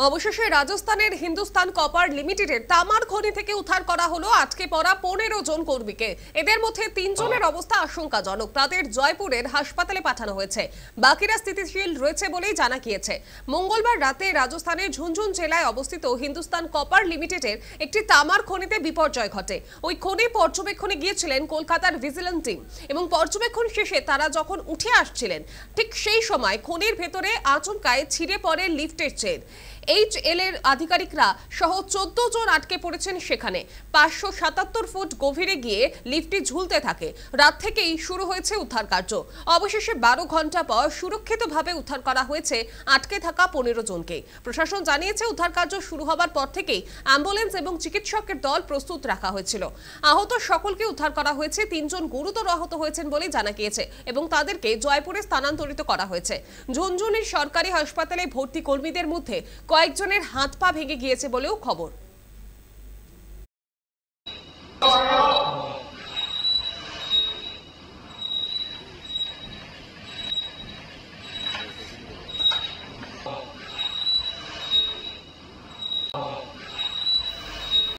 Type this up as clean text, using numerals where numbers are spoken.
অবশেষে রাজস্থানের হিন্দুস্তান কপার লিমিটেডের তামার খনি থেকে উদ্ধার করা হলো আটকে পড়া 15 জন কর্মীকে। এদের মধ্যে 3 জনের অবস্থা আশঙ্কাজনক। তাদের জয়পুরের হাসপাতালে পাঠানো হয়েছে, বাকিরা স্থিতিশীল রয়েছে বলেই জানা গিয়েছে। মঙ্গলবার রাতে রাজস্থানের ঝুনঝুন জেলায় অবস্থিত হিন্দুস্তান কপার লিমিটেডের একটি তামার খনিতে বিপর্যয় ঘটে। ওই খনি পর্যবেক্ষণে গিয়েছিলেন কলকাতার ভিজিলেন্স টিম এবং পর্যবেক্ষণ শেষে তারা যখন উঠে আসছিলেন ঠিক সেই সময় খনির ভেতরে আচমকায় ছিঁড়ে পড়ে লিফটের চেন। HL এর আধিকারিকরা সহ 14 জন আটকে পড়েছেন সেখানে। 577 ফুট গভীরে গিয়ে লিফটটি ঝুলতে থাকে। রাত থেকেই শুরু হয়েছে উদ্ধার কার্য। অবশেষে 12 ঘন্টা পর সুরক্ষিতভাবে উদ্ধার করা হয়েছে আটকে থাকা 15 জনকে। প্রশাসন জানিয়েছে উদ্ধার কার্য শুরু হবার পর থেকেই অ্যাম্বুলেন্স এবং চিকিৎসকের দল প্রস্তুত রাখা হয়েছিল। আহত সকলকে উদ্ধার করা হয়েছে। 3 জন গুরুতর আহত হয়েছেন বলে জানা গিয়েছে এবং তাদেরকে জয়পুরে স্থানান্তরিত করা হয়েছে। ঝুনঝুনের সরকারি হাসপাতালে ভর্তি কর্মীদের মধ্যে কয়েকজনের হাত পা ভেঙে গিয়েছে বলেও খবর।